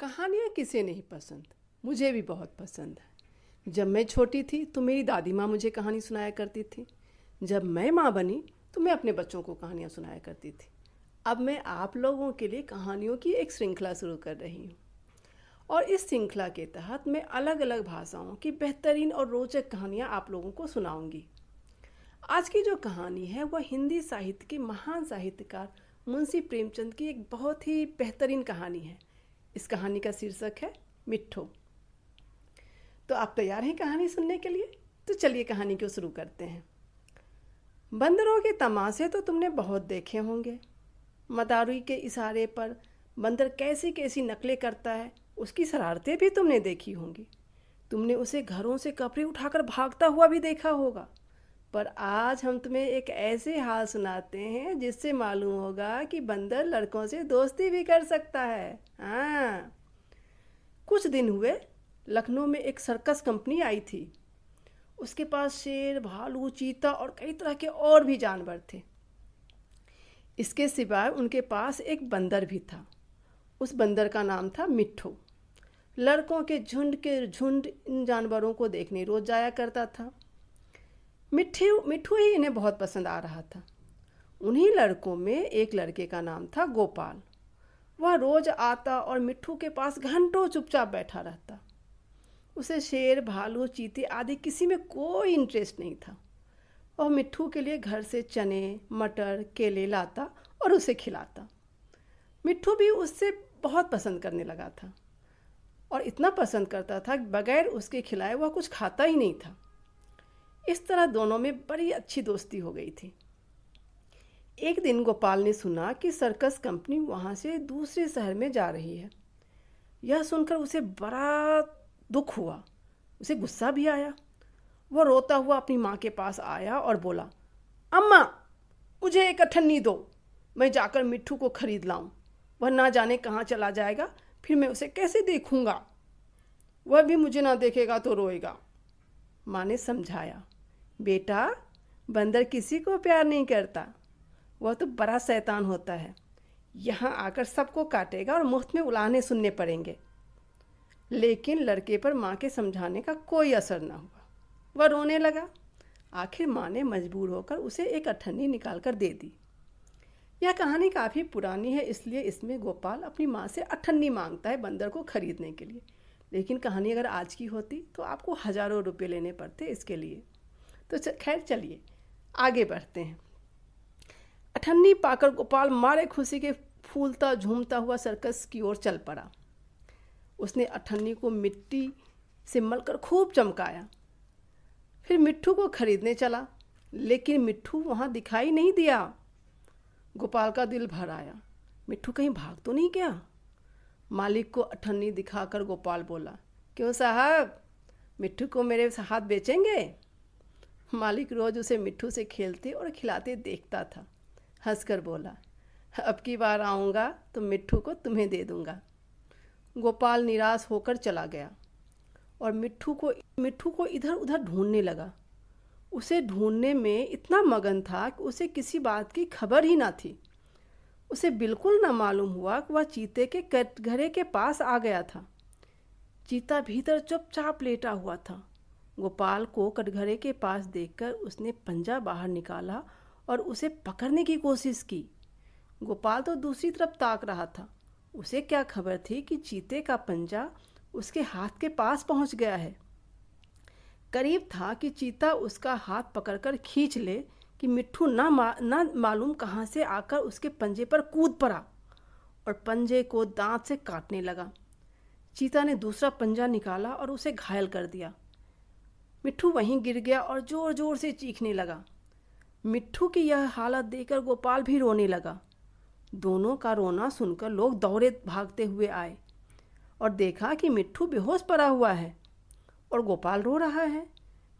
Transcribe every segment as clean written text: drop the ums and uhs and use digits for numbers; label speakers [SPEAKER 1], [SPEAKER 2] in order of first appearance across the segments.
[SPEAKER 1] कहानियाँ किसे नहीं पसंद, मुझे भी बहुत पसंद है। जब मैं छोटी थी तो मेरी दादी माँ मुझे कहानी सुनाया करती थी। जब मैं माँ बनी तो मैं अपने बच्चों को कहानियाँ सुनाया करती थी। अब मैं आप लोगों के लिए कहानियों की एक श्रृंखला शुरू कर रही हूँ और इस श्रृंखला के तहत मैं अलग अलग भाषाओं की बेहतरीन और रोचक कहानियाँ आप लोगों को सुनाऊंगी। आज की जो कहानी है वह हिंदी साहित्य के महान साहित्यकार मुंशी प्रेमचंद की एक बहुत ही बेहतरीन कहानी है। इस कहानी का शीर्षक है मिट्ठू। तो आप तैयार हैं कहानी सुनने के लिए? तो चलिए कहानी को शुरू करते हैं। बंदरों के तमाशे तो तुमने बहुत देखे होंगे। मदारी के इशारे पर बंदर कैसी कैसी नकलें करता है, उसकी शरारतें भी तुमने देखी होंगी। तुमने उसे घरों से कपड़े उठाकर भागता हुआ भी देखा होगा। पर आज हम तुम्हें एक ऐसे हाल सुनाते हैं जिससे मालूम होगा कि बंदर लड़कों से दोस्ती भी कर सकता है। हाँ, कुछ दिन हुए लखनऊ में एक सर्कस कंपनी आई थी। उसके पास शेर, भालू, चीता और कई तरह के और भी जानवर थे। इसके सिवाय उनके पास एक बंदर भी था। उस बंदर का नाम था मिट्ठू। लड़कों के झुंड इन जानवरों को देखने रोज जाया करता था। मिट्ठू ही इन्हें बहुत पसंद आ रहा था। उन्हीं लड़कों में एक लड़के का नाम था गोपाल। वह रोज आता और मिट्ठू के पास घंटों चुपचाप बैठा रहता। उसे शेर, भालू, चीते आदि किसी में कोई इंटरेस्ट नहीं था। वह मिट्ठू के लिए घर से चने, मटर, केले लाता और उसे खिलाता। मिट्ठू भी उससे बहुत पसंद करने लगा था और इतना पसंद करता था कि बगैर उसके खिलाए वह कुछ खाता ही नहीं था। इस तरह दोनों में बड़ी अच्छी दोस्ती हो गई थी। एक दिन गोपाल ने सुना कि सर्कस कंपनी वहाँ से दूसरे शहर में जा रही है। यह सुनकर उसे बड़ा दुख हुआ। उसे गुस्सा भी आया। वह रोता हुआ अपनी माँ के पास आया और बोला, अम्मा, मुझे एक अठन्नी दो, मैं जाकर मिट्ठू को खरीद लाऊं। वह ना जाने कहाँ चला जाएगा, फिर मैं उसे कैसे देखूंगा? वह भी मुझे ना देखेगा तो रोएगा। माँ ने समझाया, बेटा, बंदर किसी को प्यार नहीं करता, वह तो बड़ा शैतान होता है। यहाँ आकर सबको काटेगा और मुफ्त में उलाहने सुनने पड़ेंगे। लेकिन लड़के पर माँ के समझाने का कोई असर न हुआ। वह रोने लगा। आखिर माँ ने मजबूर होकर उसे एक अठन्नी निकाल कर दे दी। यह कहानी काफ़ी पुरानी है, इसलिए इसमें गोपाल अपनी माँ से अठन्नी मांगता है बंदर को खरीदने के लिए। लेकिन कहानी अगर आज की होती तो आपको हज़ारों रुपये लेने पड़ते इसके लिए। तो खैर चलिए आगे बढ़ते हैं। अठन्नी पाकर गोपाल मारे खुशी के फूलता झूमता हुआ सर्कस की ओर चल पड़ा। उसने अठन्नी को मिट्टी से मलकर खूब चमकाया। फिर मिट्ठू को खरीदने चला, लेकिन मिट्ठू वहाँ दिखाई नहीं दिया। गोपाल का दिल भर आया। मिट्ठू कहीं भाग तो नहीं गया? मालिक को अठन्नी दिखाकर गोपाल बोला, क्यों साहब, मिट्ठू को मेरे हाथ बेचेंगे? मालिक रोज उसे मिट्ठू से खेलते और खिलाते देखता था। हंसकर बोला, अब की बार आऊँगा तो मिट्ठू को तुम्हें दे दूँगा। गोपाल निराश होकर चला गया और मिट्ठू को इधर उधर ढूंढने लगा। उसे ढूंढने में इतना मगन था कि उसे किसी बात की खबर ही ना थी। उसे बिल्कुल न मालूम हुआ कि वह चीते के कटघरे के पास आ गया था। चीता भीतर चुपचाप लेटा हुआ था। गोपाल को कटघरे के पास देखकर उसने पंजा बाहर निकाला और उसे पकड़ने की कोशिश की। गोपाल तो दूसरी तरफ ताक रहा था। उसे क्या खबर थी कि चीते का पंजा उसके हाथ के पास पहुंच गया है। करीब था कि चीता उसका हाथ पकड़कर खींच ले कि मिट्ठू ना मालूम कहाँ से आकर उसके पंजे पर कूद पड़ा और पंजे को दांत से काटने लगा। चीता ने दूसरा पंजा निकाला और उसे घायल कर दिया। मिट्ठू वहीं गिर गया और ज़ोर ज़ोर से चीखने लगा। मिट्ठू की यह हालत देखकर गोपाल भी रोने लगा। दोनों का रोना सुनकर लोग दौड़े भागते हुए आए और देखा कि मिट्ठू बेहोश पड़ा हुआ है और गोपाल रो रहा है।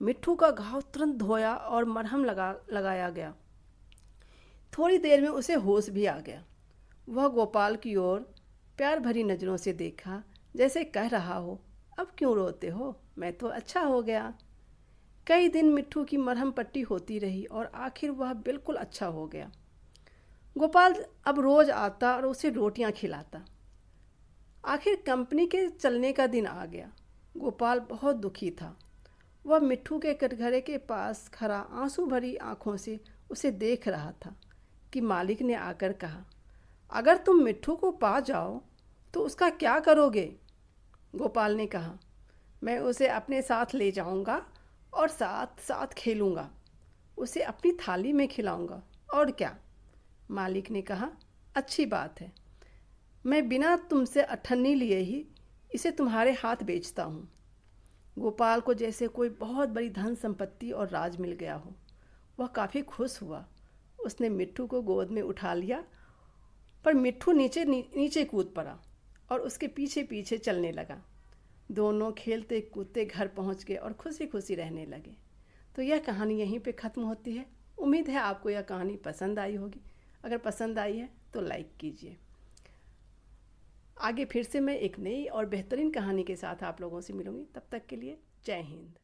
[SPEAKER 1] मिट्ठू का घाव तुरंत धोया और मरहम लगाया गया। थोड़ी देर में उसे होश भी आ गया। वह गोपाल की ओर प्यार भरी नज़रों से देखा, जैसे कह रहा हो, अब क्यों रोते हो, मैं तो अच्छा हो गया। कई दिन मिट्ठू की मरहम पट्टी होती रही और आखिर वह बिल्कुल अच्छा हो गया। गोपाल अब रोज़ आता और उसे रोटियां खिलाता। आखिर कंपनी के चलने का दिन आ गया। गोपाल बहुत दुखी था। वह मिट्ठू के कटघरे के पास खड़ा आंसू भरी आंखों से उसे देख रहा था कि मालिक ने आकर कहा, अगर तुम मिट्ठू को पा जाओ तो उसका क्या करोगे? गोपाल ने कहा, मैं उसे अपने साथ ले जाऊंगा और साथ साथ खेलूंगा, उसे अपनी थाली में खिलाऊंगा, और क्या? मालिक ने कहा, अच्छी बात है, मैं बिना तुमसे अठन्नी लिए ही इसे तुम्हारे हाथ बेचता हूँ। गोपाल को जैसे कोई बहुत बड़ी धन संपत्ति और राज मिल गया हो। वह काफ़ी खुश हुआ। उसने मिट्ठू को गोद में उठा लिया, पर मिट्ठू नीचे कूद पड़ा और उसके पीछे पीछे चलने लगा। दोनों खेलते कूदते घर पहुंच गए और खुशी खुशी रहने लगे। तो यह कहानी यहीं पे ख़त्म होती है। उम्मीद है आपको यह कहानी पसंद आई होगी। अगर पसंद आई है तो लाइक कीजिए। आगे फिर से मैं एक नई और बेहतरीन कहानी के साथ आप लोगों से मिलूंगी। तब तक के लिए जय हिंद।